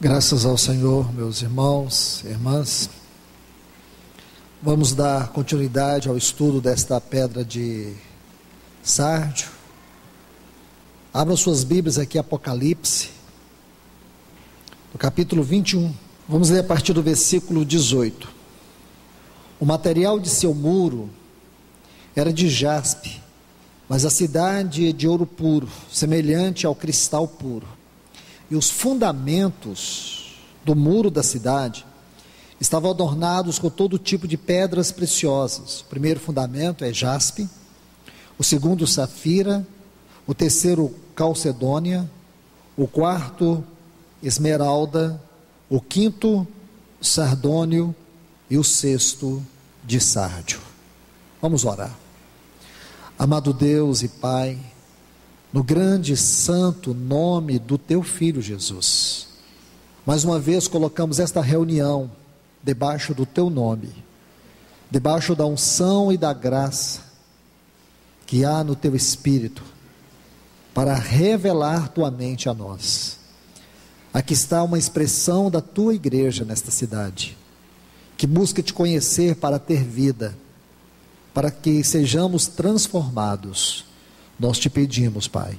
Graças ao Senhor, meus irmãos e irmãs. Vamos dar continuidade ao estudo desta pedra de sárdio. Abram suas Bíblias aqui, Apocalipse, no capítulo 21. Vamos ler a partir do versículo 18. O material de seu muro era de jaspe, mas a cidade de ouro puro, semelhante ao cristal puro. E os fundamentos do muro da cidade estavam adornados com todo tipo de pedras preciosas. O primeiro fundamento é jaspe, o segundo safira, o terceiro calcedônia, o quarto esmeralda, o quinto sardônio e o sexto de sárdio. Vamos orar. Amado Deus e Pai, no grande e santo nome do Teu Filho Jesus, mais uma vez colocamos esta reunião debaixo do Teu nome, debaixo da unção e da graça que há no Teu Espírito, para revelar Tua mente a nós. Aqui está uma expressão da Tua igreja nesta cidade, que busca Te conhecer para ter vida, para que sejamos transformados. Nós Te pedimos, Pai,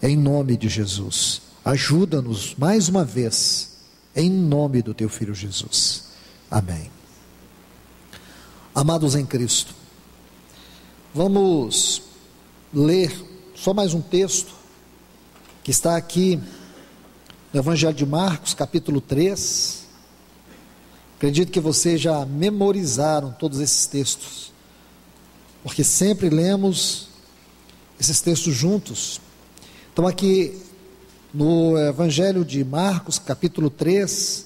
em nome de Jesus, ajuda-nos mais uma vez, em nome do Teu Filho Jesus. Amém. Amados em Cristo, vamos ler só mais um texto, que está aqui no Evangelho de Marcos, capítulo 3. Acredito que vocês já memorizaram todos esses textos, porque sempre lemos esses textos juntos. Então aqui no Evangelho de Marcos, capítulo 3,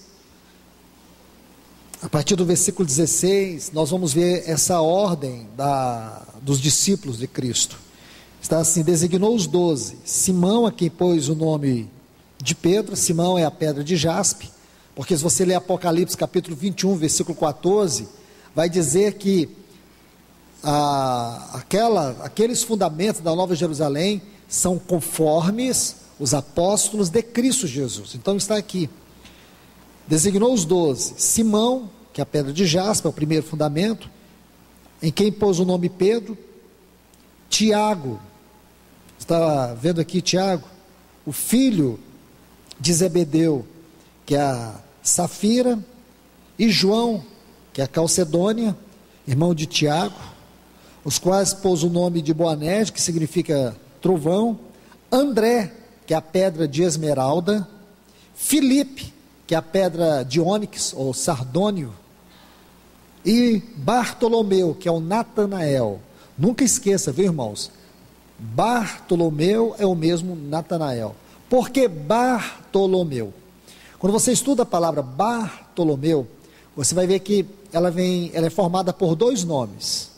a partir do versículo 16, nós vamos ver essa ordem dos discípulos de Cristo. Está assim: designou os 12, Simão, a quem pôs o nome de Pedro. Simão é a pedra de jaspe, porque se você ler Apocalipse capítulo 21, versículo 14, vai dizer que aqueles fundamentos da Nova Jerusalém são conformes os apóstolos de Cristo Jesus. Então está aqui: designou os 12, Simão, que é a pedra de jaspe, é o primeiro fundamento, em quem pôs o nome Pedro. Tiago, está vendo aqui Tiago, o filho de Zebedeu, que é a safira, e João, que é a calcedônia, irmão de Tiago, os quais pôs o nome de Boanerges, que significa trovão. André, que é a pedra de esmeralda. Filipe, que é a pedra de ônix ou sardônio. E Bartolomeu, que é o Natanael. Nunca esqueça, viu, irmãos? Bartolomeu é o mesmo Natanael. Por que Bartolomeu? Quando você estuda a palavra Bartolomeu, você vai ver que ela é formada por dois nomes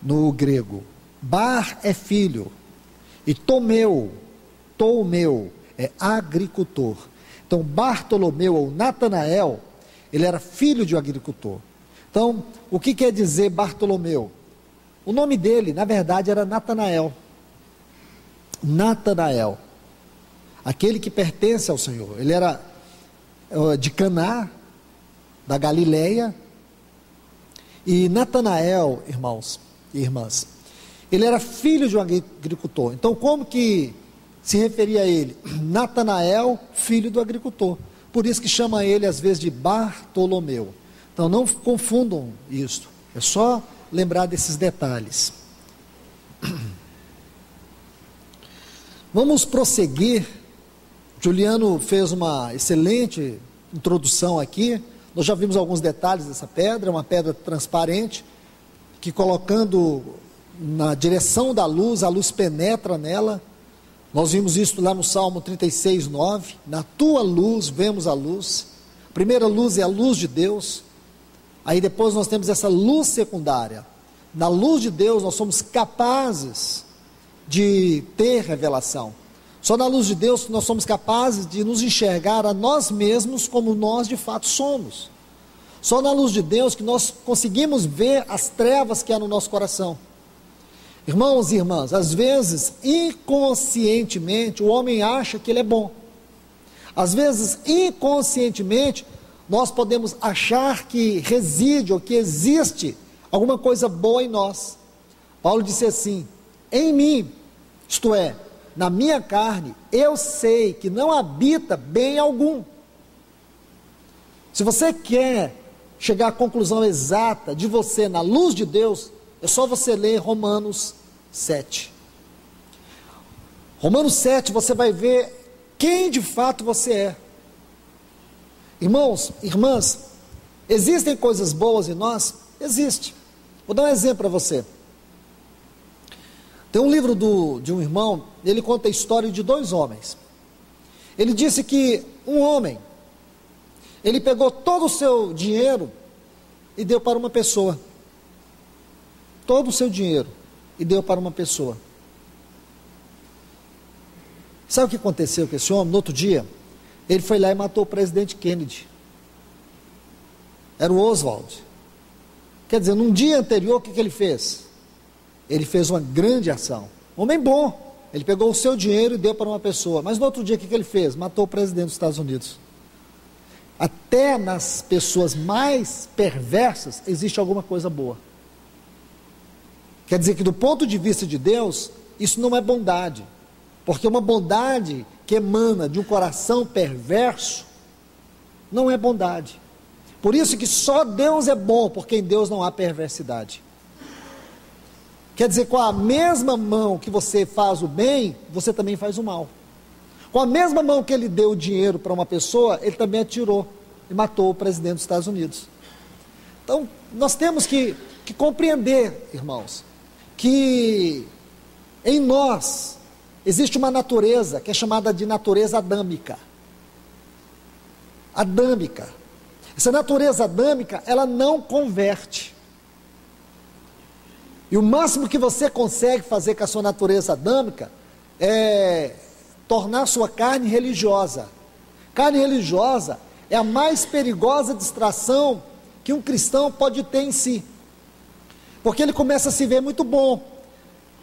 no grego. Bar é filho, e Tomeu é agricultor. Então Bartolomeu ou Natanael, ele era filho de um agricultor. Então, o que quer dizer Bartolomeu? O nome dele, na verdade, era Natanael. Natanael, aquele que pertence ao Senhor. Ele era de Caná, da Galileia. E Natanael, irmãos e irmãs, ele era filho de um agricultor. Então, como que se referia a ele? Natanael, filho do agricultor. Por isso que chama ele às vezes de Bartolomeu. Então não confundam isso, é só lembrar desses detalhes. Vamos prosseguir. Juliano fez uma excelente introdução aqui. Nós já vimos alguns detalhes dessa pedra, uma pedra transparente, que colocando na direção da luz, a luz penetra nela. Nós vimos isso lá no Salmo 36, 9, na tua luz vemos a luz. A primeira luz é a luz de Deus, aí depois nós temos essa luz secundária. Na luz de Deus nós somos capazes de ter revelação. Só na luz de Deus nós somos capazes de nos enxergar a nós mesmos como nós de fato somos. Só na luz de Deus que nós conseguimos ver as trevas que há no nosso coração. Irmãos e irmãs, às vezes, inconscientemente, o homem acha que ele é bom. Às vezes, inconscientemente, nós podemos achar que reside ou que existe alguma coisa boa em nós. Paulo disse assim: em mim, isto é, na minha carne, eu sei que não habita bem algum. Se você quer chegar à conclusão exata de você na luz de Deus, é só você ler Romanos 7. Romanos 7, você vai ver quem de fato você é. Irmãos, irmãs, existem coisas boas em nós? Existe. Vou dar um exemplo para você. Tem um livro de um irmão, ele conta a história de 2 homens. Ele disse que um homem, ele pegou todo o seu dinheiro e deu para uma pessoa. Todo o seu dinheiro e deu para uma pessoa. Sabe o que aconteceu com esse homem? No outro dia, ele foi lá e matou o presidente Kennedy. Era o Oswald. Quer dizer, num dia anterior, o que ele fez? Ele fez uma grande ação. Homem bom. Ele pegou o seu dinheiro e deu para uma pessoa. Mas no outro dia, o que ele fez? Matou o presidente dos Estados Unidos. Até nas pessoas mais perversas, existe alguma coisa boa. Quer dizer que do ponto de vista de Deus, isso não é bondade. Porque uma bondade que emana de um coração perverso, não é bondade. Por isso que só Deus é bom, porque em Deus não há perversidade. Quer dizer, com a mesma mão que você faz o bem, você também faz o mal. Com a mesma mão que ele deu o dinheiro para uma pessoa, ele também atirou e matou o presidente dos Estados Unidos. Então, nós temos que compreender, irmãos, que em nós existe uma natureza que é chamada de natureza adâmica. Adâmica. Essa natureza adâmica, ela não converte. E o máximo que você consegue fazer com a sua natureza adâmica é tornar sua carne religiosa. Carne religiosa é a mais perigosa distração que um cristão pode ter em si. Porque ele começa a se ver muito bom.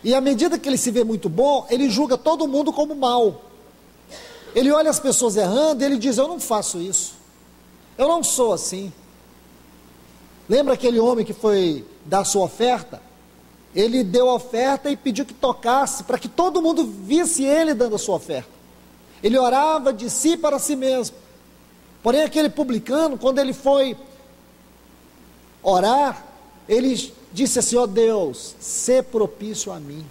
E à medida que ele se vê muito bom, ele julga todo mundo como mal. Ele olha as pessoas errando e ele diz: eu não faço isso. Eu não sou assim. Lembra aquele homem que foi dar sua oferta? Ele deu a oferta e pediu que tocasse, para que todo mundo visse ele dando a sua oferta. Ele orava de si para si mesmo. Porém, aquele publicano, quando ele foi orar, ele disse assim: ó Deus, sê propício a mim.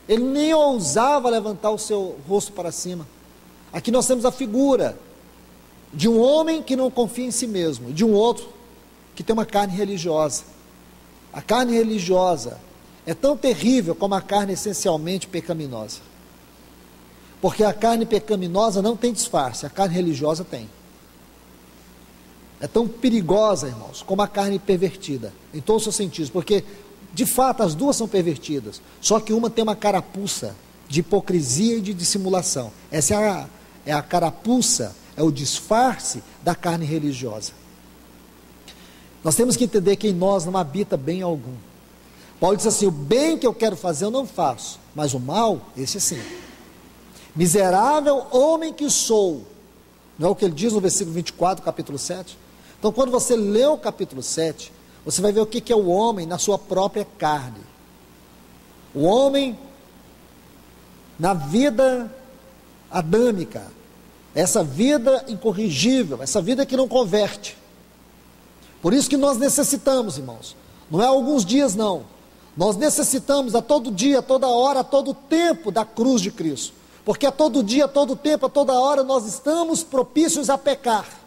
Ele nem ousava levantar o seu rosto para cima. Aqui nós temos a figura de um homem que não confia em si mesmo, de um outro que tem uma carne religiosa. A carne religiosa é tão terrível como a carne essencialmente pecaminosa. Porque a carne pecaminosa não tem disfarce, a carne religiosa tem. É tão perigosa, irmãos, como a carne pervertida, em todos os seus sentidos, porque de fato as duas são pervertidas, só que uma tem uma carapuça de hipocrisia e de dissimulação. Essa é a carapuça, é o disfarce da carne religiosa. Nós temos que entender que em nós não habita bem algum. Paulo diz assim: o bem que eu quero fazer eu não faço, mas o mal, esse sim. Miserável homem que sou, não é o que ele diz no versículo 24, capítulo 7? Então, quando você lê o capítulo 7, você vai ver o que é o homem na sua própria carne. O homem na vida adâmica, essa vida incorrigível, essa vida que não converte. Por isso que nós necessitamos, irmãos, não é alguns dias não, nós necessitamos a todo dia, a toda hora, a todo tempo da cruz de Cristo, porque a todo dia, a todo tempo, a toda hora nós estamos propícios a pecar.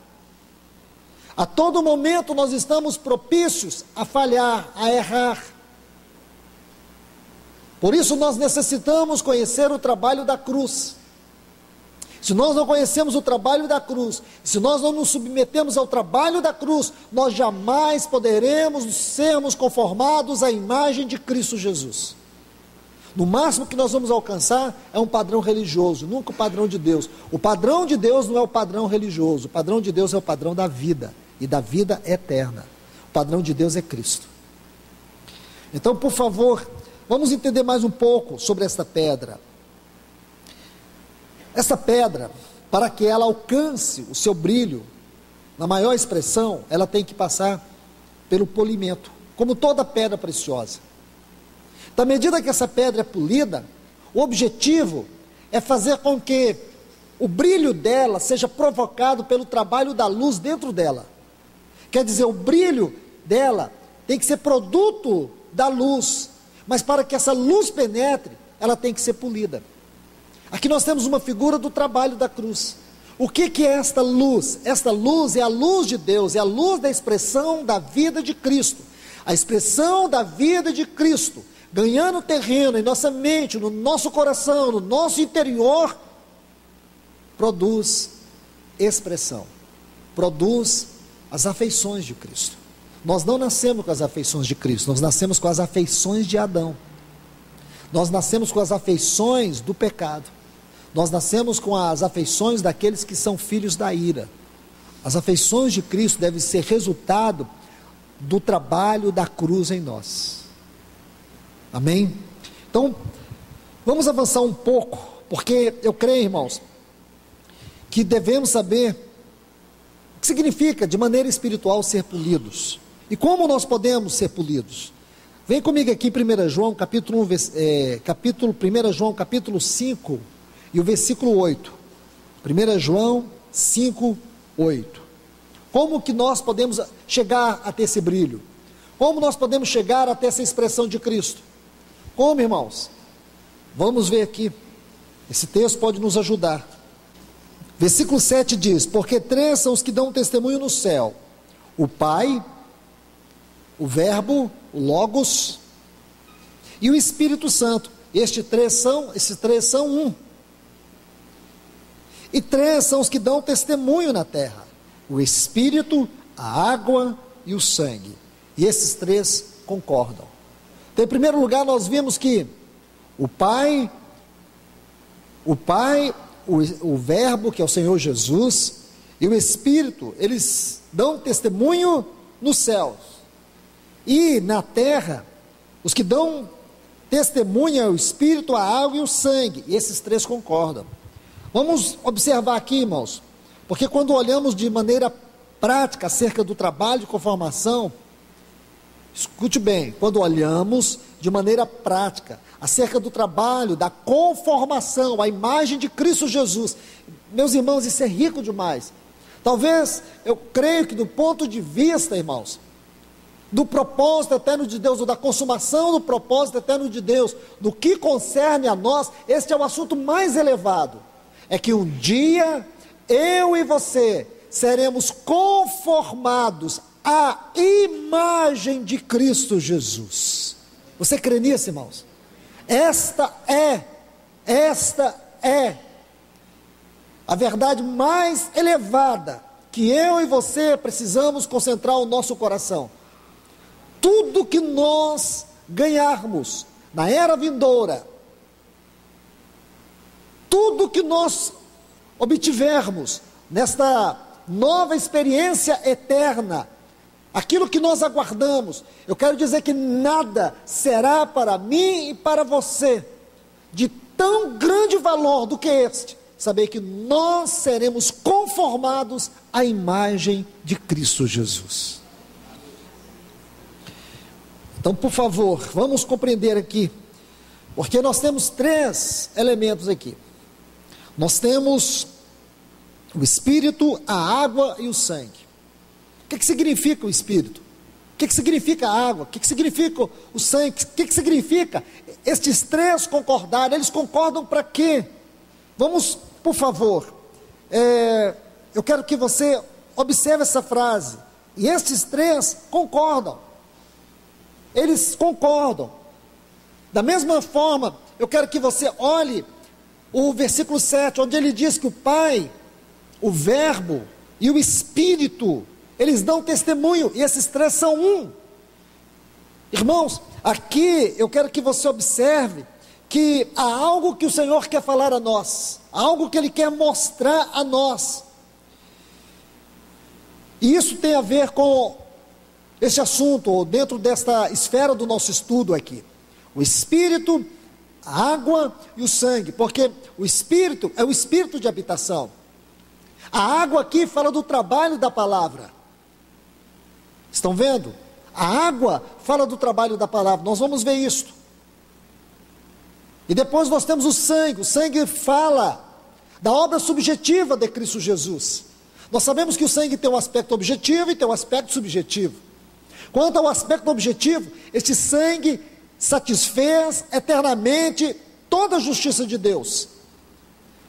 A todo momento nós estamos propícios a falhar, a errar. Por isso nós necessitamos conhecer o trabalho da cruz. Se nós não conhecemos o trabalho da cruz, se nós não nos submetemos ao trabalho da cruz, nós jamais poderemos sermos conformados à imagem de Cristo Jesus. No máximo que nós vamos alcançar é um padrão religioso, nunca o padrão de Deus. O padrão de Deus não é o padrão religioso, o padrão de Deus é o padrão da vida, e da vida eterna. O padrão de Deus é Cristo. Então, por favor, vamos entender mais um pouco sobre esta pedra. Essa pedra, para que ela alcance o seu brilho, na maior expressão, ela tem que passar pelo polimento, como toda pedra preciosa. Da medida que essa pedra é polida, o objetivo é fazer com que o brilho dela seja provocado pelo trabalho da luz dentro dela. Quer dizer, o brilho dela tem que ser produto da luz, mas para que essa luz penetre, ela tem que ser polida. Aqui nós temos uma figura do trabalho da cruz. O que é esta luz? Esta luz é a luz de Deus, é a luz da expressão da vida de Cristo. A expressão da vida de Cristo, ganhando terreno em nossa mente, no nosso coração, no nosso interior, produz expressão, produz as afeições de Cristo. Nós não nascemos com as afeições de Cristo, nós nascemos com as afeições de Adão. Nós nascemos com as afeições do pecado. Nós nascemos com as afeições daqueles que são filhos da ira. As afeições de Cristo devem ser resultado do trabalho da cruz em nós. Amém? Então, vamos avançar um pouco, porque eu creio, irmãos, que devemos saber o que significa, de maneira espiritual, ser polidos. E como nós podemos ser polidos? Vem comigo aqui em 1 João, capítulo 5, e o versículo 8. 1 João 5, 8. Como que nós podemos chegar a ter esse brilho? Como nós podemos chegar até essa expressão de Cristo? Como, irmãos? Vamos ver aqui. Esse texto pode nos ajudar. Versículo 7 diz: porque 3 são os que dão testemunho no céu: o Pai, o Verbo, o Logos e o Espírito Santo. Esses três são um. E 3 são os que dão testemunho na terra: o Espírito, a água e o sangue. E esses 3 concordam. Então, em primeiro lugar, nós vimos que o Pai, o Verbo, que é o Senhor Jesus, e o Espírito, eles dão testemunho nos céus. E na terra, os que dão testemunho é o Espírito, a água e o sangue. E esses 3 concordam. Vamos observar aqui, irmãos, porque quando olhamos de maneira prática acerca do trabalho de conformação, escute bem, quando olhamos de maneira prática acerca do trabalho da conformação à imagem de Cristo Jesus, meus irmãos, isso é rico demais. Talvez, eu creio que do ponto de vista, irmãos, do propósito eterno de Deus, ou da consumação do propósito eterno de Deus, do que concerne a nós, este é o assunto mais elevado. É que um dia, eu e você, seremos conformados à imagem de Cristo Jesus. Você crê nisso, irmãos? Esta é a verdade mais elevada, que eu e você precisamos concentrar o nosso coração. Tudo que nós ganharmos na era vindoura, tudo que nós obtivermos nesta nova experiência eterna, aquilo que nós aguardamos, eu quero dizer que nada será para mim e para você de tão grande valor do que este, saber que nós seremos conformados à imagem de Cristo Jesus. Então, por favor, vamos compreender aqui, porque nós temos 3 elementos aqui. Nós temos o Espírito, a água e o sangue. O que significa o Espírito? O que significa a água? O que significa o sangue? O que significa estes 3 concordarem? Eles concordam para quê? Vamos, por favor, eu quero que você observe essa frase. E estes 3 concordam. Eles concordam. Da mesma forma, eu quero que você olhe o versículo 7, onde ele diz que o Pai, o Verbo e o Espírito, eles dão testemunho, e esses 3 são um. Irmãos, aqui eu quero que você observe que há algo que o Senhor quer falar a nós, algo que Ele quer mostrar a nós. E isso tem a ver com esse assunto, ou dentro desta esfera do nosso estudo aqui. O Espírito, a água e o sangue, porque o Espírito é o Espírito de habitação. A água aqui fala do trabalho da palavra. Estão vendo? A água fala do trabalho da palavra. Nós vamos ver isto. E depois nós temos o sangue. O sangue fala da obra subjetiva de Cristo Jesus. Nós sabemos que o sangue tem um aspecto objetivo e tem um aspecto subjetivo. Quanto ao aspecto objetivo, este sangue satisfez eternamente toda a justiça de Deus.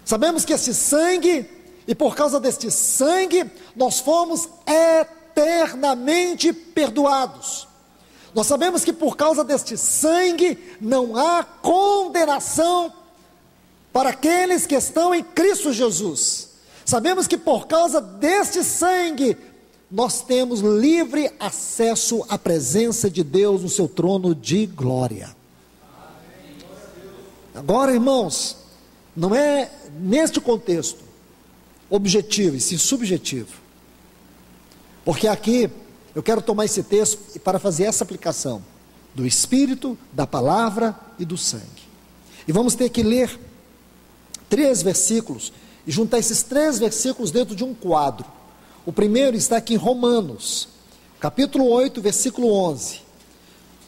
Sabemos que esse sangue, e por causa deste sangue, nós fomos eternamente perdoados. Nós sabemos que por causa deste sangue, não há condenação para aqueles que estão em Cristo Jesus. Sabemos que por causa deste sangue, nós temos livre acesso à presença de Deus no seu trono de glória. Agora, irmãos, não é neste contexto objetivo e sim subjetivo. Porque aqui eu quero tomar esse texto para fazer essa aplicação do Espírito, da palavra e do sangue. E vamos ter que ler 3 versículos e juntar esses 3 versículos dentro de um quadro. O primeiro está aqui em Romanos, capítulo 8, versículo 11.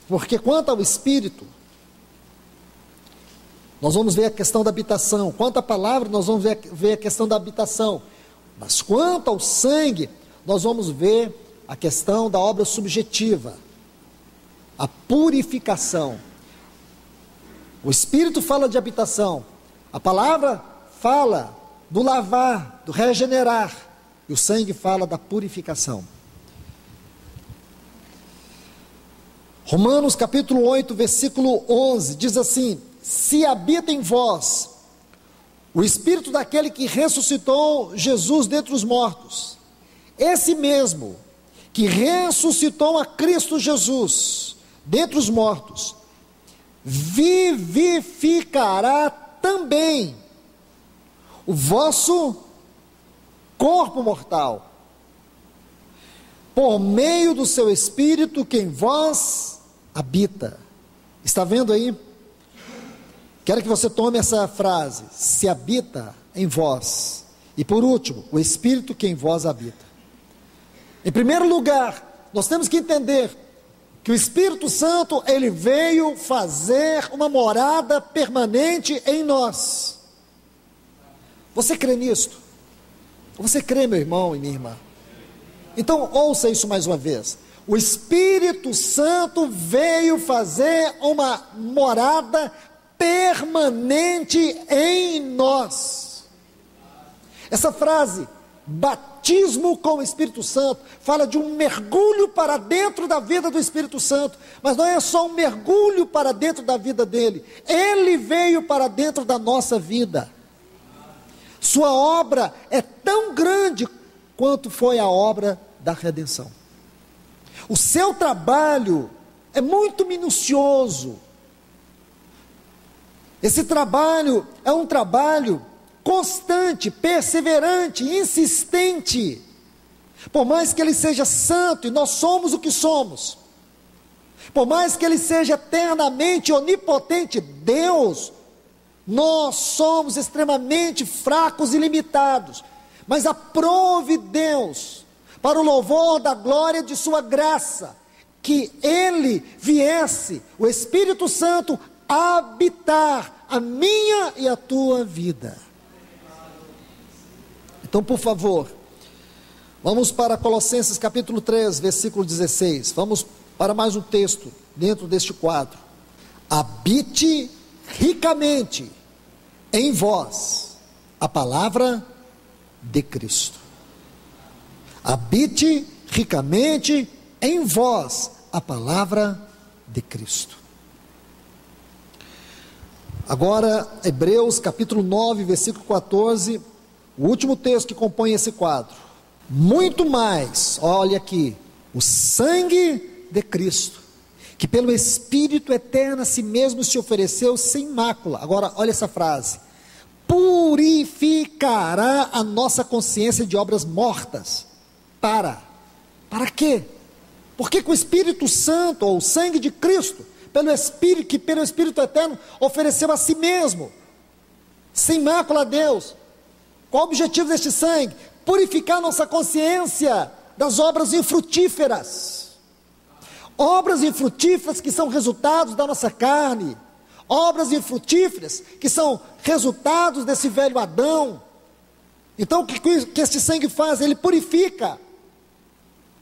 Porque quanto ao Espírito, nós vamos ver a questão da habitação. Quanto à palavra, nós vamos ver a questão da habitação. Mas quanto ao sangue, nós vamos ver a questão da obra subjetiva, a purificação. O Espírito fala de habitação, a palavra fala do lavar, do regenerar, e o sangue fala da purificação. Romanos capítulo 8, versículo 11, diz assim: se habita em vós o Espírito daquele que ressuscitou Jesus dentre os mortos, esse mesmo que ressuscitou a Cristo Jesus dentre os mortos, vivificará também o vosso corpo mortal, por meio do seu Espírito que em vós habita. Está vendo aí? Quero que você tome essa frase: se habita em vós. E por último, o Espírito que em vós habita. Em primeiro lugar, nós temos que entender que o Espírito Santo, ele veio fazer uma morada permanente em nós. Você crê nisto? Você crê, meu irmão e minha irmã? Então ouça isso mais uma vez. O Espírito Santo veio fazer uma morada permanente em nós. Essa frase, batismo com o Espírito Santo, fala de um mergulho para dentro da vida do Espírito Santo, mas não é só um mergulho para dentro da vida dele, ele veio para dentro da nossa vida. Sua obra é tão grande quanto foi a obra da redenção. O seu trabalho é muito minucioso. Esse trabalho é um trabalho constante, perseverante, insistente. Por mais que ele seja santo, e nós somos o que somos, por mais que ele seja eternamente onipotente, Deus, nós somos extremamente fracos e limitados, mas aprove Deus, para o louvor da glória de sua graça, que ele viesse, o Espírito Santo, habitar a minha e a tua vida. Então, por favor, vamos para Colossenses capítulo 3, versículo 16. Vamos para mais um texto dentro deste quadro. Habite ricamente em vós a palavra de Cristo. Habite ricamente em vós a palavra de Cristo. Agora, Hebreus capítulo 9, versículo 14, o último texto que compõe esse quadro. Muito mais, olha aqui, o sangue de Cristo, que pelo Espírito eterno a si mesmo se ofereceu sem mácula. Agora, olha essa frase: purificará a nossa consciência de obras mortas. Para quê? Porque com o Espírito Santo, ou o sangue de Cristo, pelo Espírito eterno, ofereceu a si mesmo, sem mácula a Deus. Qual o objetivo deste sangue? purificar nossa consciência das obras infrutíferas. Obras infrutíferas que são resultados da nossa carne. Obras infrutíferas que são resultados desse velho Adão. Então o que este sangue faz? Ele purifica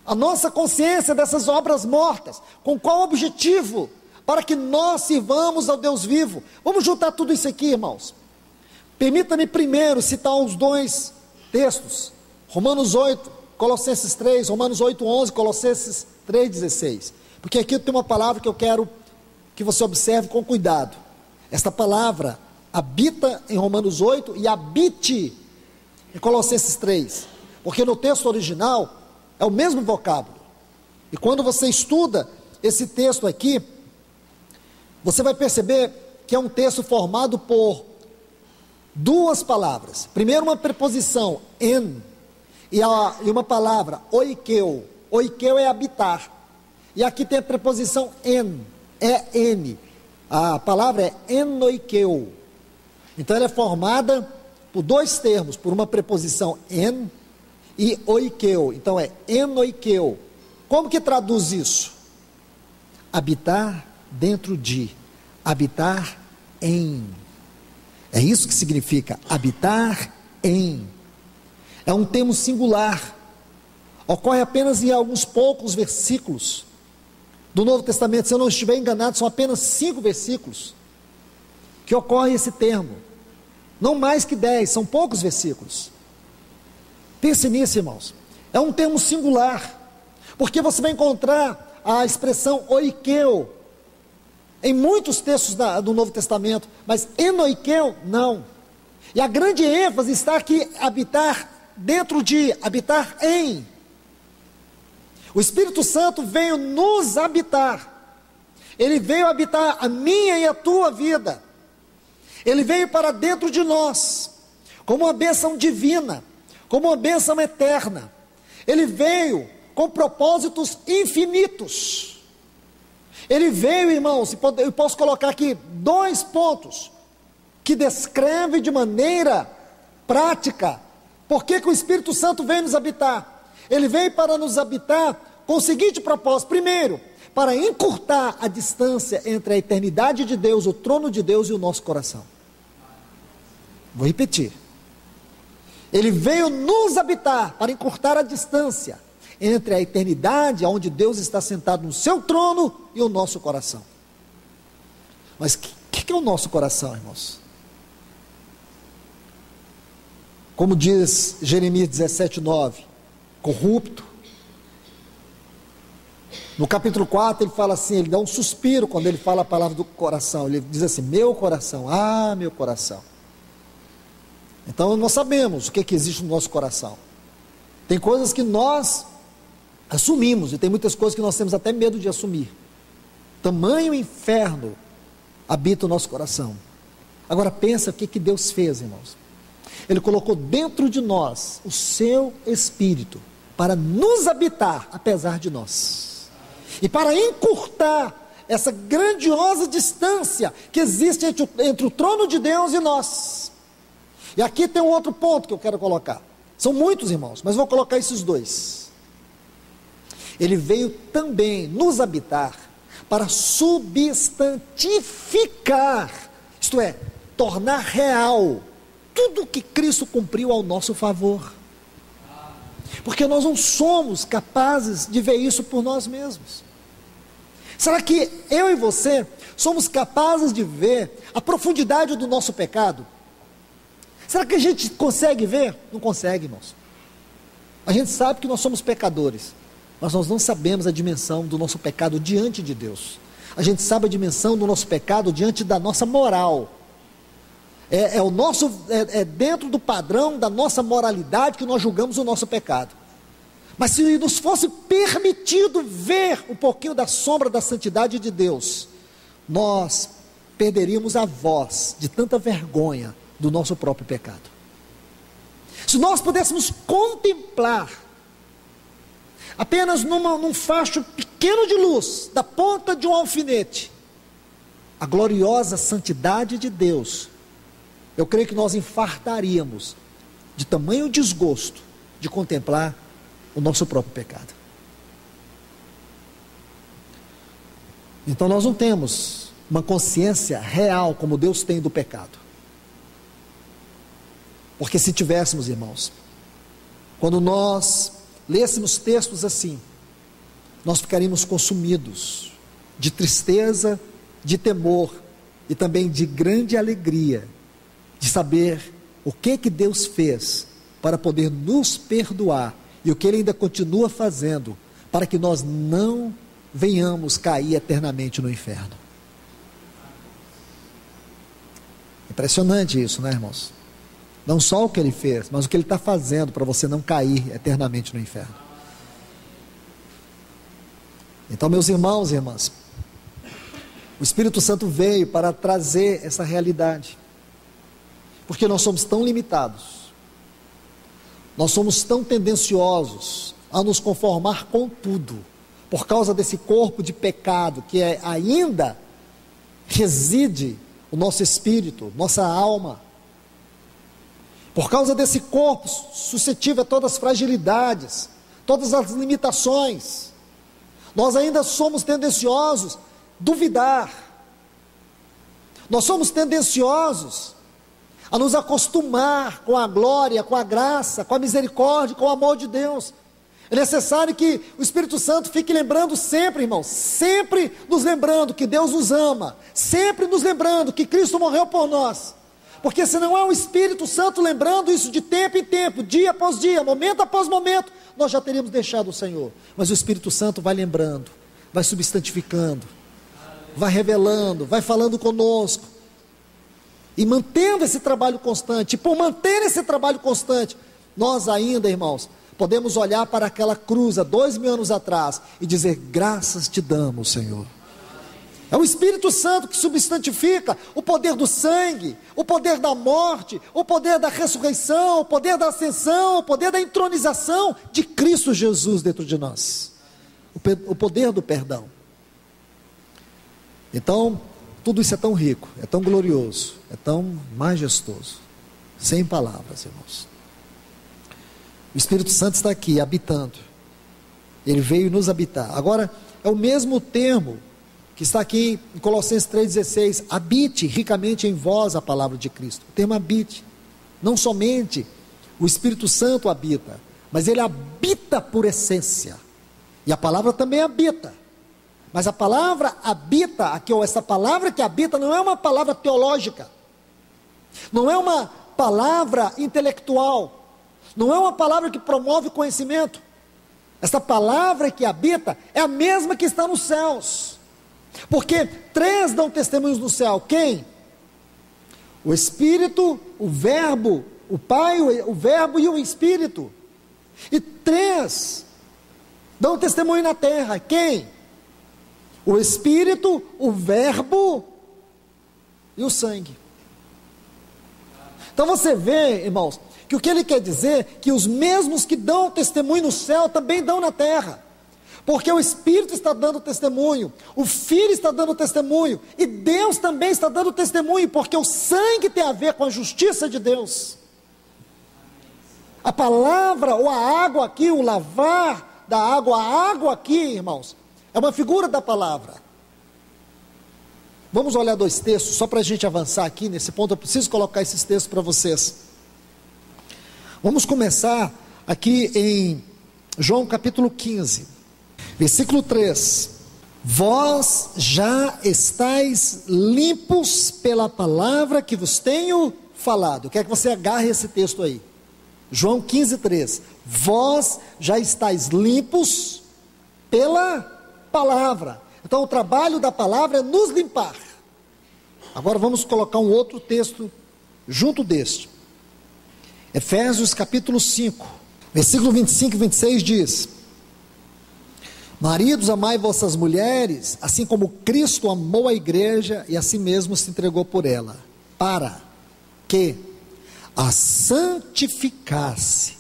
a nossa consciência dessas obras mortas. Com qual objetivo? Para que nós sirvamos ao Deus vivo. Vamos juntar tudo isso aqui, irmãos. Permita-me primeiro citar os dois textos. Romanos 8, Colossenses 3, Romanos 8, 11, Colossenses 3, 16. Porque aqui tem uma palavra que eu quero que você observe com cuidado. Esta palavra habita em Romanos 8 e habite em Colossenses 3. Porque no texto original é o mesmo vocábulo. E quando você estuda esse texto aqui, você vai perceber que é um texto formado por duas palavras. Primeiro uma preposição, en, e uma palavra, oikeu. Oikeu é habitar. E aqui tem a preposição en, en. A palavra é enoikeu. Então ela é formada por dois termos, por uma preposição en e oikeu. Então é enoikeu. Como que traduz isso? Habitar dentro de, habitar em. É isso que significa habitar em. É um termo singular. Ocorre apenas em alguns poucos versículos do Novo Testamento. Se eu não estiver enganado, são apenas 5 versículos que ocorre esse termo. Não mais que 10, são poucos versículos. Pense nisso, irmãos. É um termo singular, porque você vai encontrar a expressão oikeu em muitos textos do Novo Testamento, mas enoikeu, não. E a grande ênfase está aqui, habitar dentro de, habitar em. O Espírito Santo veio nos habitar. Ele veio habitar a minha e a tua vida. Ele veio para dentro de nós, como uma bênção divina, como uma bênção eterna. Ele veio com propósitos infinitos. Ele veio, irmãos, eu posso colocar aqui 2 pontos que descrevem de maneira prática por que o Espírito Santo veio nos habitar. Ele veio para nos habitar com o seguinte propósito: primeiro, para encurtar a distância entre a eternidade de Deus, o trono de Deus e o nosso coração. Vou repetir. Ele veio nos habitar para encurtar a distância entre a eternidade, onde Deus está sentado no seu trono, e o nosso coração. Mas o que é o nosso coração, irmãos? Como diz Jeremias 17:9, corrupto. No capítulo 4 ele fala assim, ele dá um suspiro quando ele fala a palavra do coração. Ele diz assim, meu coração, meu coração. Então nós sabemos o que existe no nosso coração. Tem coisas que nós assumimos, e tem muitas coisas que nós temos até medo de assumir. Tamanho inferno habita o nosso coração. Agora pensa o que Deus fez, irmãos. Ele colocou dentro de nós o seu Espírito para nos habitar apesar de nós, e para encurtar essa grandiosa distância que existe entre o trono de Deus e nós. E aqui tem um outro ponto que eu quero colocar. São muitos, irmãos, mas vou colocar esses 2. Ele veio também nos habitar para substantificar, isto é, tornar real tudo que Cristo cumpriu ao nosso favor. Porque nós não somos capazes de ver isso por nós mesmos. Será que eu e você somos capazes de ver a profundidade do nosso pecado? Será que a gente consegue ver? Não consegue, irmãos. A gente sabe que nós somos pecadores, mas nós não sabemos a dimensão do nosso pecado diante de Deus. A gente sabe a dimensão do nosso pecado diante da nossa moral. É dentro do padrão da nossa moralidade que nós julgamos o nosso pecado. Mas se nos fosse permitido ver um pouquinho da sombra da santidade de Deus, nós perderíamos a voz de tanta vergonha do nosso próprio pecado. Se nós pudéssemos contemplar apenas num facho pequeno de luz, da ponta de um alfinete, a gloriosa santidade de Deus, eu creio que nós infartaríamos de tamanho desgosto de contemplar o nosso próprio pecado. Então nós não temos uma consciência real como Deus tem do pecado. Porque se tivéssemos, irmãos, quando nós lêssemos textos assim, nós ficaríamos consumidos de tristeza, de temor e também de grande alegria de saber o que Deus fez para poder nos perdoar e o que Ele ainda continua fazendo para que nós não venhamos cair eternamente no inferno. Impressionante isso, né, irmãos? Não só o que Ele fez, mas o que Ele está fazendo para você não cair eternamente no inferno. Então, meus irmãos e irmãs, o Espírito Santo veio para trazer essa realidade, porque nós somos tão limitados, nós somos tão tendenciosos a nos conformar com tudo, por causa desse corpo de pecado que ainda reside o nosso espírito, nossa alma, por causa desse corpo suscetível a todas as fragilidades, todas as limitações, nós ainda somos tendenciosos a duvidar, nós somos tendenciosos a nos acostumar com a glória, com a graça, com a misericórdia, com o amor de Deus. É necessário que o Espírito Santo fique lembrando sempre, irmãos, sempre nos lembrando que Deus nos ama, sempre nos lembrando que Cristo morreu por nós, porque se não é o Espírito Santo lembrando isso de tempo em tempo, dia após dia, momento após momento, nós já teríamos deixado o Senhor. Mas o Espírito Santo vai lembrando, vai substantificando, vai revelando, vai falando conosco, e mantendo esse trabalho constante. E por manter esse trabalho constante, nós ainda, irmãos, podemos olhar para aquela cruz há 2000 anos atrás e dizer: graças te damos, Senhor. É o Espírito Santo que substantifica o poder do sangue, o poder da morte, o poder da ressurreição, o poder da ascensão, o poder da entronização de Cristo Jesus dentro de nós, o poder do perdão. Então, tudo isso é tão rico, é tão glorioso, é tão majestoso, sem palavras, irmãos. O Espírito Santo está aqui, habitando, Ele veio nos habitar. Agora, é o mesmo termo que está aqui em Colossenses 3,16, habite ricamente em vós a palavra de Cristo. O termo habite, não somente o Espírito Santo habita, mas ele habita por essência, e a palavra também habita, mas a palavra habita, aqui, essa palavra que habita não é uma palavra teológica, não é uma palavra intelectual, não é uma palavra que promove conhecimento. Essa palavra que habita é a mesma que está nos céus, porque 3 dão testemunhos no céu. Quem? O Espírito, o Verbo, o Pai, o Verbo e o Espírito. E 3 dão testemunho na terra. Quem? O Espírito, o Verbo e o sangue. Então você vê, irmãos, que o que ele quer dizer, que os mesmos que dão testemunho no céu, também dão na terra, porque o Espírito está dando testemunho, o Filho está dando testemunho, e Deus também está dando testemunho, porque o sangue tem a ver com a justiça de Deus. A palavra, ou a água aqui, o lavar da água, a água aqui, irmãos, é uma figura da palavra. Vamos olhar 2 textos, só para a gente avançar aqui nesse ponto. Eu preciso colocar esses textos para vocês. Vamos começar aqui em João capítulo 15, versículo 3. Vós já estáis limpos pela palavra que vos tenho falado. Eu quero que você agarre esse texto aí. João 15, 3. Vós já estáis limpos pela palavra. Então o trabalho da palavra é nos limpar. Agora vamos colocar um outro texto junto deste. Efésios capítulo 5, versículo 25 e 26 diz: maridos, amai vossas mulheres, assim como Cristo amou a igreja e a si mesmo se entregou por ela, para que a santificasse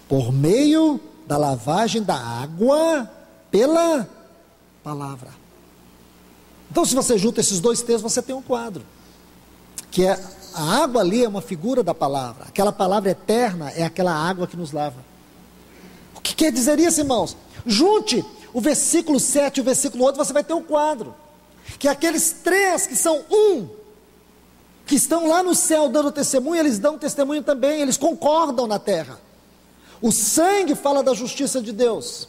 por meio da lavagem da água pela palavra. Então, se você junta esses 2 textos, você tem um quadro, que é a água ali é uma figura da palavra. Aquela palavra eterna é aquela água que nos lava. O que quer dizer isso, irmãos? Junte o versículo 7 e o versículo 8, você vai ter um quadro. Que aqueles três que são um, que estão lá no céu dando testemunho, eles dão testemunho também, eles concordam na terra. O sangue fala da justiça de Deus.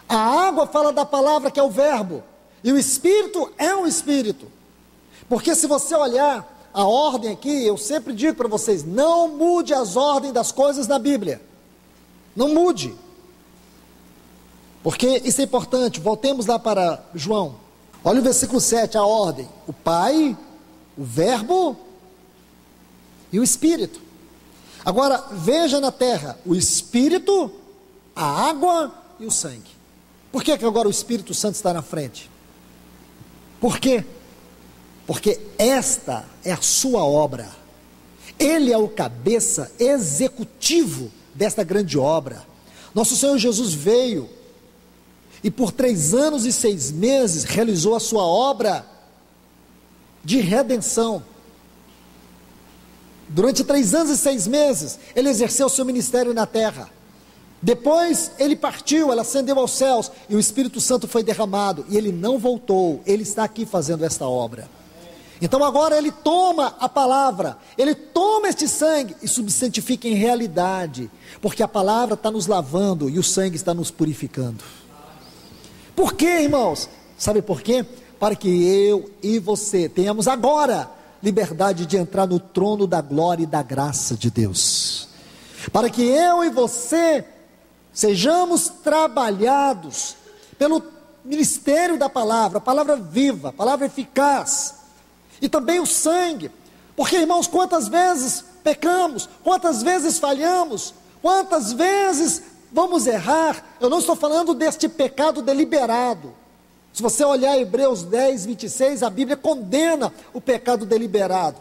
A água fala da palavra que é o verbo. E o Espírito é o Espírito. Porque se você olhar a ordem aqui, eu sempre digo para vocês, não mude as ordens das coisas na Bíblia. Não mude. Porque isso é importante. Voltemos lá para João. Olha o versículo 7, a ordem. O Pai, o Verbo e o Espírito. Agora, veja na terra, o Espírito, a água e o sangue. Por que agora o Espírito Santo está na frente? Por quê? Porque esta é a sua obra. Ele é o cabeça executivo desta grande obra. Nosso Senhor Jesus veio e por 3 anos e 6 meses realizou a sua obra de redenção. Durante 3 anos e 6 meses, ele exerceu o seu ministério na terra. Depois ele partiu, ele ascendeu aos céus e o Espírito Santo foi derramado e ele não voltou, ele está aqui fazendo esta obra. Então agora ele toma a palavra, ele toma este sangue e substantifica em realidade, porque a palavra está nos lavando e o sangue está nos purificando. Por quê, irmãos? Sabe por quê? Para que eu e você tenhamos agora liberdade de entrar no trono da glória e da graça de Deus. Para que eu e você sejamos trabalhados pelo ministério da palavra, a palavra viva, a palavra eficaz, e também o sangue, porque irmãos, quantas vezes pecamos, quantas vezes falhamos, quantas vezes vamos errar. Eu não estou falando deste pecado deliberado. Se você olhar Hebreus 10, 26, a Bíblia condena o pecado deliberado.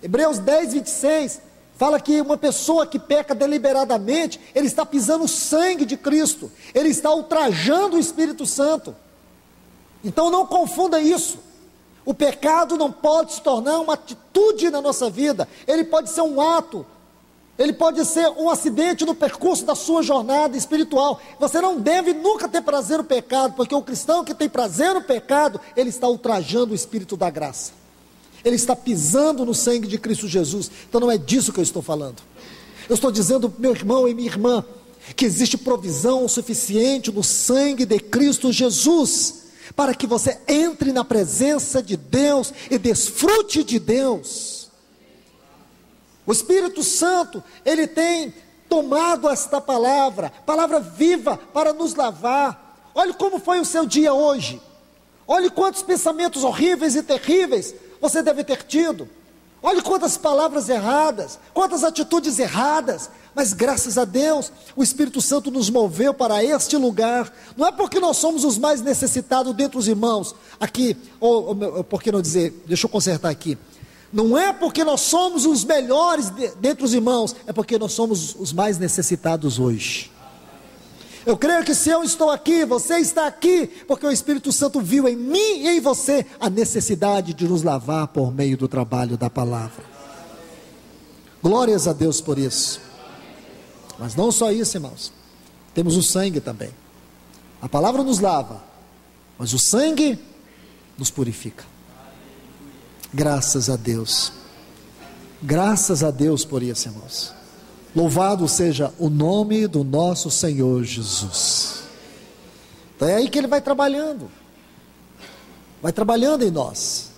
Hebreus 10, 26, fala que uma pessoa que peca deliberadamente, ele está pisando o sangue de Cristo, ele está ultrajando o Espírito Santo. Então não confunda isso. O pecado não pode se tornar uma atitude na nossa vida, ele pode ser um ato, ele pode ser um acidente no percurso da sua jornada espiritual. Você não deve nunca ter prazer no pecado, porque o cristão que tem prazer no pecado, ele está ultrajando o Espírito da graça. Ele está pisando no sangue de Cristo Jesus. Então não é disso que eu estou falando. Eu estou dizendo, meu irmão e minha irmã, que existe provisão suficiente no sangue de Cristo Jesus, para que você entre na presença de Deus e desfrute de Deus. O Espírito Santo, ele tem tomado esta palavra viva para nos lavar. Olhe como foi o seu dia hoje. Olhe quantos pensamentos horríveis e terríveis você deve ter tido. Olhe quantas palavras erradas, quantas atitudes erradas, mas graças a Deus, o Espírito Santo nos moveu para este lugar. Não é porque nós somos os mais necessitados dentre os irmãos, aqui, ou por que não dizer, deixa eu consertar aqui, não é porque nós somos os melhores dentre os irmãos, é porque nós somos os mais necessitados hoje. Eu creio que se eu estou aqui, você está aqui, porque o Espírito Santo viu em mim e em você a necessidade de nos lavar por meio do trabalho da palavra. Glórias a Deus por isso. Mas não só isso, irmãos, temos o sangue também. A palavra nos lava, mas o sangue nos purifica. Graças a Deus. Graças a Deus por isso, irmãos. Louvado seja o nome do nosso Senhor Jesus. Então é aí que Ele vai trabalhando em nós,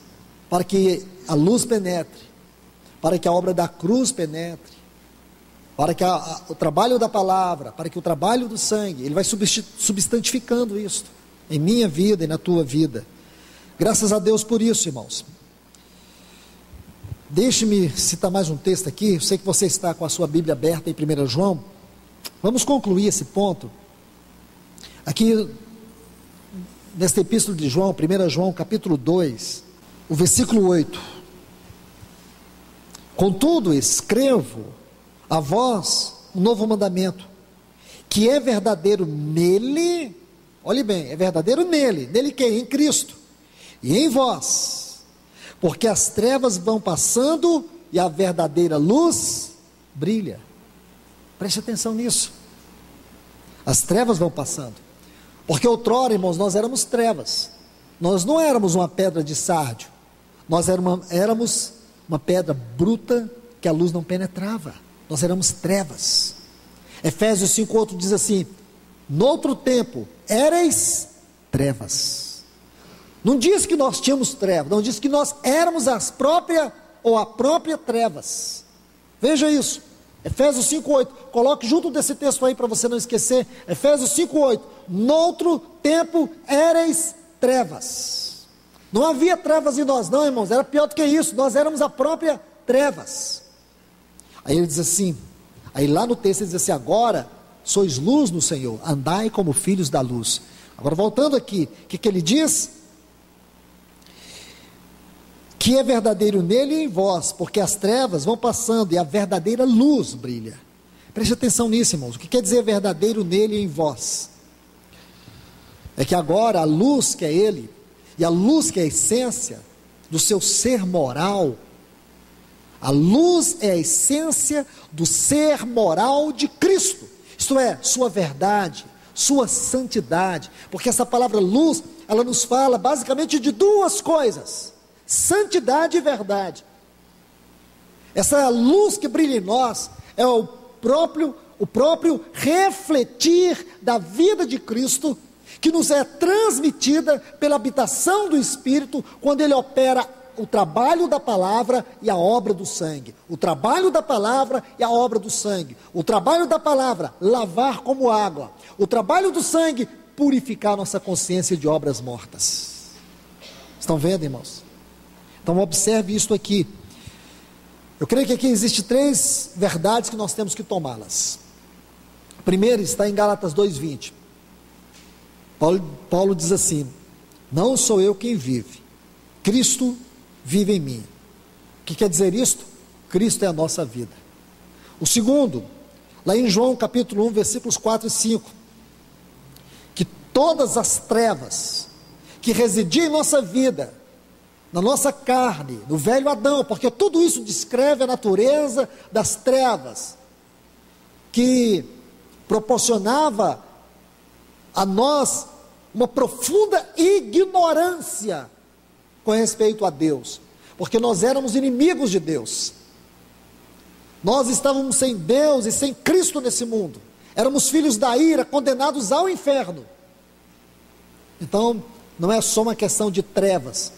para que a luz penetre, para que a obra da cruz penetre, para que o trabalho da palavra, para que o trabalho do sangue, Ele vai substantificando isso, em minha vida e na tua vida. Graças a Deus por isso, irmãos. Deixe-me citar mais um texto aqui. Eu sei que você está com a sua Bíblia aberta em 1 João. Vamos concluir esse ponto. Aqui, nesta epístola de João, 1 João capítulo 2, o versículo 8. Contudo, escrevo a vós um novo mandamento, que é verdadeiro nele, olhe bem, é verdadeiro nele quem? Em Cristo, e em vós, porque as trevas vão passando e a verdadeira luz brilha. Preste atenção nisso. As trevas vão passando. Porque outrora, irmãos, nós éramos trevas. Nós não éramos uma pedra de sárdio. Nós éramos uma pedra bruta que a luz não penetrava. Nós éramos trevas. Efésios 5:8 diz assim: noutro tempo éreis trevas. Não diz que nós tínhamos trevas, não diz que nós éramos a própria trevas. Veja isso, Efésios 5:8, coloque junto desse texto aí para você não esquecer. Efésios 5:8, noutro tempo éreis trevas. Não havia trevas em nós não, irmãos, era pior do que isso, nós éramos a própria trevas. Aí ele diz assim, aí lá no texto ele diz assim: agora sois luz no Senhor, andai como filhos da luz. Agora voltando aqui, o que ele diz? Que é verdadeiro nele e em vós, porque as trevas vão passando e a verdadeira luz brilha. Preste atenção nisso, irmãos. O que quer dizer verdadeiro nele e em vós? É que agora a luz que é ele, e a luz que é a essência do seu ser moral, a luz é a essência do ser moral de Cristo, isto é, sua verdade, sua santidade, porque essa palavra luz, ela nos fala basicamente de duas coisas: santidade e verdade. Essa luz que brilha em nós é o próprio refletir da vida de Cristo, que nos é transmitida pela habitação do Espírito, quando Ele opera o trabalho da palavra e a obra do sangue. O trabalho da palavra e a obra do sangue. O trabalho da palavra, lavar como água. O trabalho do sangue, purificar nossa consciência de obras mortas. Estão vendo, irmãos? Então observe isso aqui. Eu creio que aqui existem três verdades que nós temos que tomá-las. A primeira está em Gálatas 2:20. Paulo diz assim: não sou eu quem vive, Cristo vive em mim. O que quer dizer isto? Cristo é a nossa vida. O segundo, lá em João capítulo 1, versículos 4 e 5, que todas as trevas que residiam em nossa vida, na nossa carne, no velho Adão, porque tudo isso descreve a natureza das trevas, que proporcionava a nós uma profunda ignorância com respeito a Deus, porque nós éramos inimigos de Deus, nós estávamos sem Deus e sem Cristo nesse mundo, éramos filhos da ira, condenados ao inferno. Então, não é só uma questão de trevas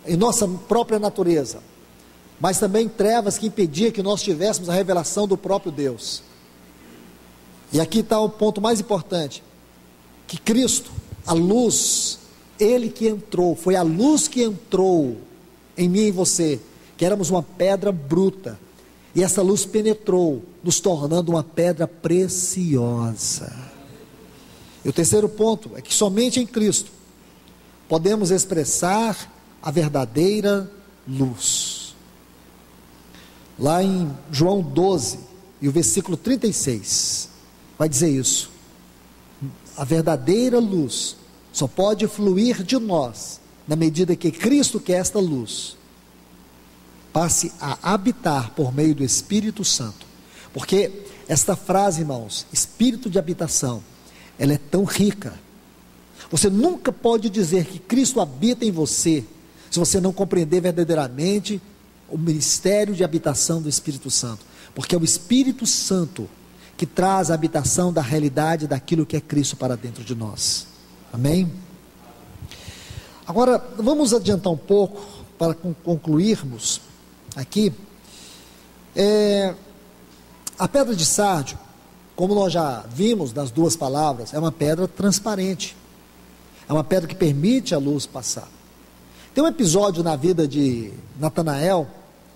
em nossa própria natureza, mas também trevas que impediam que nós tivéssemos a revelação do próprio Deus. E aqui está o ponto mais importante, que Cristo, a luz, Ele que entrou, foi a luz que entrou em mim e em você, que éramos uma pedra bruta, e essa luz penetrou, nos tornando uma pedra preciosa. E o terceiro ponto é que somente em Cristo podemos expressar a verdadeira luz. Lá em João 12, e o versículo 36, vai dizer isso: a verdadeira luz só pode fluir de nós, na medida que Cristo, que é esta luz, passe a habitar por meio do Espírito Santo. Porque esta frase, irmãos, espírito de habitação, ela é tão rica. Você nunca pode dizer que Cristo habita em você, se você não compreender verdadeiramente o ministério de habitação do Espírito Santo, porque é o Espírito Santo que traz a habitação da realidade daquilo que é Cristo para dentro de nós. Amém? Agora, vamos adiantar um pouco, para concluirmos aqui. A pedra de sárdio, como nós já vimos nas duas palavras, é uma pedra transparente, é uma pedra que permite a luz passar. Tem um episódio na vida de Natanael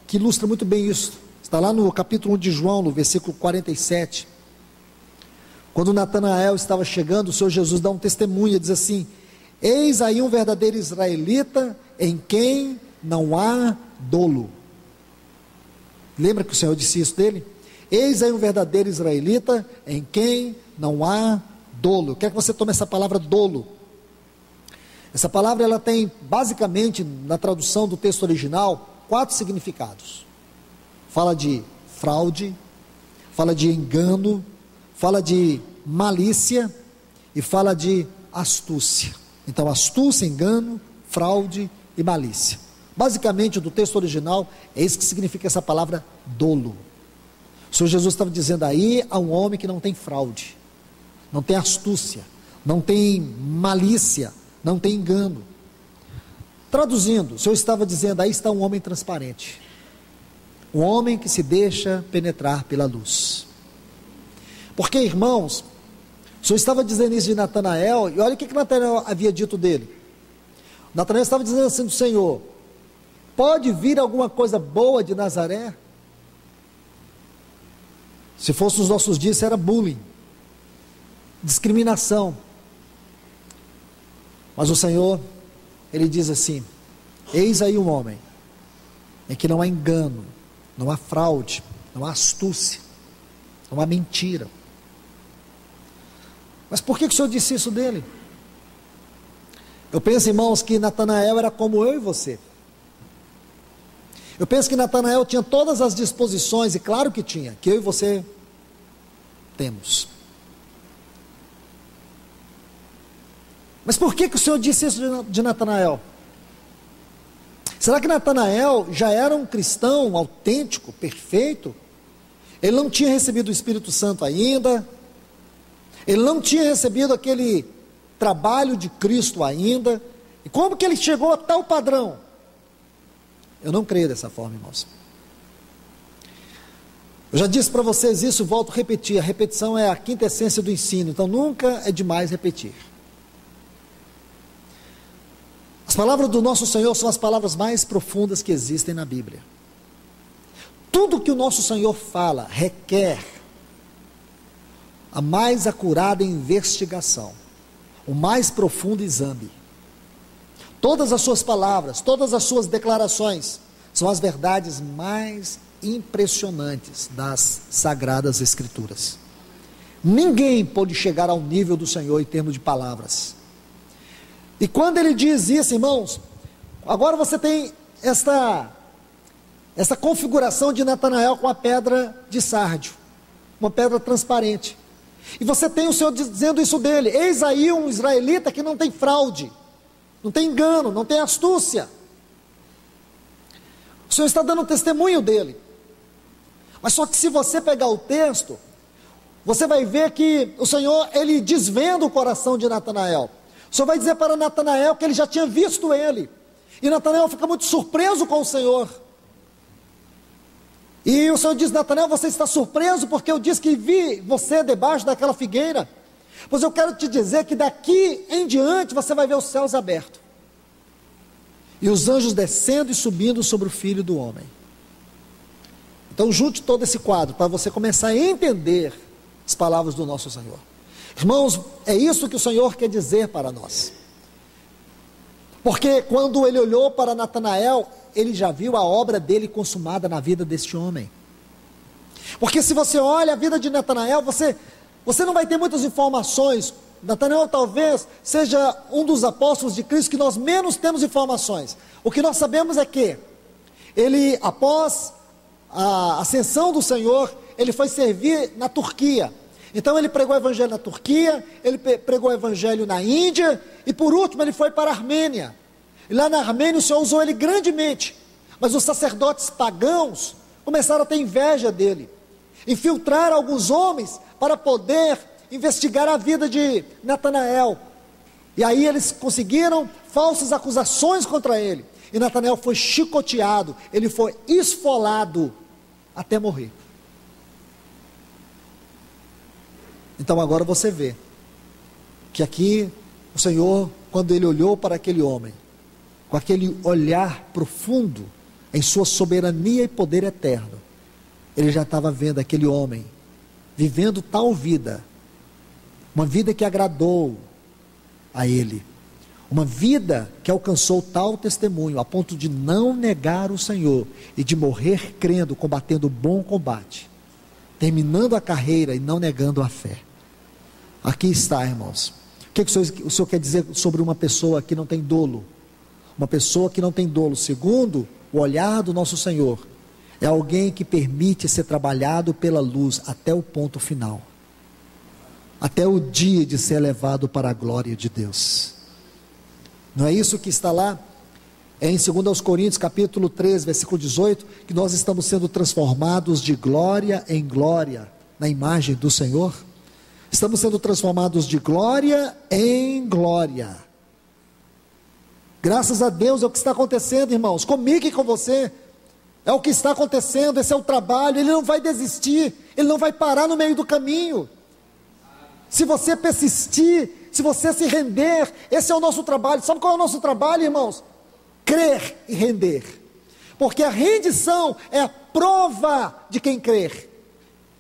que ilustra muito bem isso. Está lá no capítulo 1 de João, no versículo 47. Quando Natanael estava chegando, o Senhor Jesus dá um testemunho, diz assim: eis aí um verdadeiro israelita em quem não há dolo. Lembra que o Senhor disse isso dele? Eis aí um verdadeiro israelita em quem não há dolo. Eu quero que você tome essa palavra dolo. Essa palavra ela tem basicamente, na tradução do texto original, 4 significados. Fala de fraude, fala de engano, fala de malícia e fala de astúcia. Então, astúcia, engano, fraude e malícia. Basicamente, do texto original, é isso que significa essa palavra dolo. O Senhor Jesus estava dizendo aí a um homem que não tem fraude, não tem astúcia, não tem malícia, não tem engano. Traduzindo, o Senhor estava dizendo, aí está um homem transparente, um homem que se deixa penetrar pela luz. Porque, irmãos, o Senhor estava dizendo isso de Natanael, e olha o que Natanael havia dito dele. Natanael estava dizendo assim do Senhor: pode vir alguma coisa boa de Nazaré? Se fosse nos nossos dias, isso era bullying, discriminação. Mas o Senhor, Ele diz assim: eis aí um homem em que não há engano, não há fraude, não há astúcia, não há mentira. Mas por que o Senhor disse isso dele? Eu penso, irmãos, que Natanael era como eu e você. Eu penso que Natanael tinha todas as disposições, e claro que tinha, que eu e você temos. Mas por que o Senhor disse isso de Natanael? Será que Natanael já era um cristão autêntico, perfeito? Ele não tinha recebido o Espírito Santo ainda, ele não tinha recebido aquele trabalho de Cristo ainda, e como que ele chegou a tal padrão? Eu não creio dessa forma, irmãos. Eu já disse para vocês isso, volto a repetir, a repetição é a quinta essência do ensino, então nunca é demais repetir. As palavras do nosso Senhor são as palavras mais profundas que existem na Bíblia. Tudo que o nosso Senhor fala requer a mais acurada investigação, o mais profundo exame. Todas as suas palavras, todas as suas declarações são as verdades mais impressionantes das Sagradas Escrituras. Ninguém pode chegar ao nível do Senhor em termos de palavras. E quando ele diz isso, irmãos, agora você tem essa configuração de Natanael com a pedra de sárdio, uma pedra transparente. E você tem o Senhor dizendo isso dele: eis aí um israelita que não tem fraude, não tem engano, não tem astúcia. O Senhor está dando testemunho dele. Mas só que se você pegar o texto, você vai ver que o Senhor, Ele desvenda o coração de Natanael. O Senhor vai dizer para Natanael que ele já tinha visto ele. E Natanael fica muito surpreso com o Senhor. E o Senhor diz: Natanael, você está surpreso porque eu disse que vi você debaixo daquela figueira? Pois eu quero te dizer que daqui em diante você vai ver os céus abertos, e os anjos descendo e subindo sobre o Filho do Homem. Então junte todo esse quadro, para você começar a entender as palavras do nosso Senhor. Irmãos, é isso que o Senhor quer dizer para nós. Porque quando ele olhou para Natanael, ele já viu a obra dele consumada na vida deste homem. Porque se você olha a vida de Natanael, você não vai ter muitas informações. Natanael talvez seja um dos apóstolos de Cristo que nós menos temos informações. O que nós sabemos é que ele, após a ascensão do Senhor, ele foi servir na Turquia. Então ele pregou o evangelho na Turquia, ele pregou o evangelho na Índia, e por último ele foi para a Armênia. E lá na Armênia o Senhor usou ele grandemente, mas os sacerdotes pagãos começaram a ter inveja dele, infiltraram alguns homens para poder investigar a vida de Natanael, e aí eles conseguiram falsas acusações contra ele, e Natanael foi chicoteado, ele foi esfolado até morrer. Então agora você vê que aqui o Senhor, quando ele olhou para aquele homem, com aquele olhar profundo em sua soberania e poder eterno, ele já estava vendo aquele homem vivendo tal vida, uma vida que agradou a ele, uma vida que alcançou tal testemunho, a ponto de não negar o Senhor, e de morrer crendo, combatendo o bom combate, terminando a carreira e não negando a fé. Aqui está, irmãos, O que o Senhor quer dizer sobre uma pessoa que não tem dolo? Uma pessoa que não tem dolo, segundo o olhar do nosso Senhor, é alguém que permite ser trabalhado pela luz até o ponto final, até o dia de ser levado para a glória de Deus. Não é isso que está lá? É em 2 Coríntios capítulo 13, versículo 18, que nós estamos sendo transformados de glória em glória, na imagem do Senhor. Estamos sendo transformados de glória em glória. Graças a Deus é o que está acontecendo, irmãos, comigo e com você. É o que está acontecendo, esse é o trabalho. Ele não vai desistir, ele não vai parar no meio do caminho. Se você persistir, se você se render, esse é o nosso trabalho. Sabe qual é o nosso trabalho, irmãos? Crer e render. Porque a rendição é a prova de quem crer.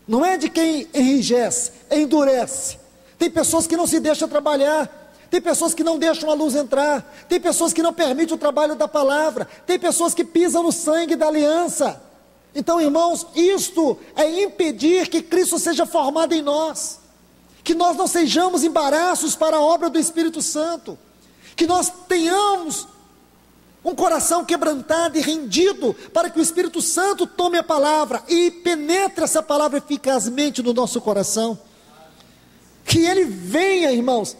Não é de quem enrijece, endurece. Tem pessoas que não se deixam trabalhar, tem pessoas que não deixam a luz entrar, tem pessoas que não permitem o trabalho da palavra, tem pessoas que pisam no sangue da aliança. Então, irmãos, isto é impedir que Cristo seja formado em nós, que nós não sejamos embaraços para a obra do Espírito Santo, que nós tenhamos um coração quebrantado e rendido, para que o Espírito Santo tome a palavra e penetre essa palavra eficazmente no nosso coração. Que Ele venha, irmãos,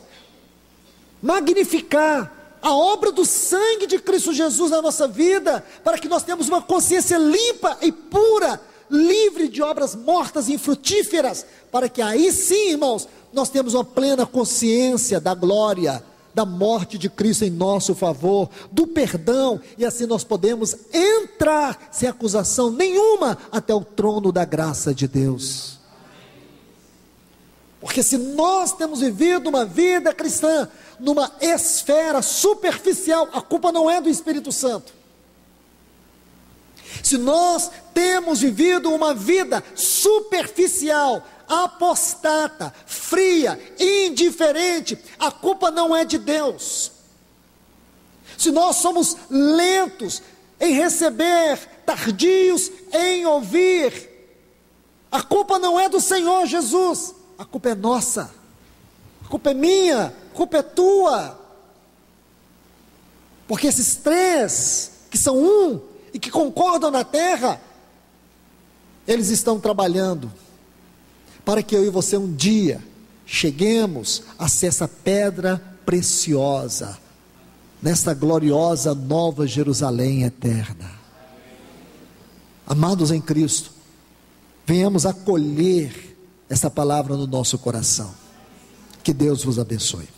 magnificar a obra do sangue de Cristo Jesus na nossa vida, para que nós tenhamos uma consciência limpa e pura, livre de obras mortas e infrutíferas, para que aí sim, irmãos, nós temos uma plena consciência da glória, da morte de Cristo em nosso favor, do perdão, e assim nós podemos entrar sem acusação nenhuma até o trono da graça de Deus. Porque se nós temos vivido uma vida cristã numa esfera superficial, a culpa não é do Espírito Santo. Se nós temos vivido uma vida superficial, apostata, fria, indiferente, a culpa não é de Deus. Se nós somos lentos em receber, tardios em ouvir, a culpa não é do Senhor Jesus, a culpa é nossa, a culpa é minha, a culpa é tua. Porque esses três, que são um e que concordam na terra, eles estão trabalhando para que eu e você um dia cheguemos a ser essa pedra preciosa, nesta gloriosa nova Jerusalém eterna. Amados em Cristo, venhamos acolher essa palavra no nosso coração. Que Deus vos abençoe.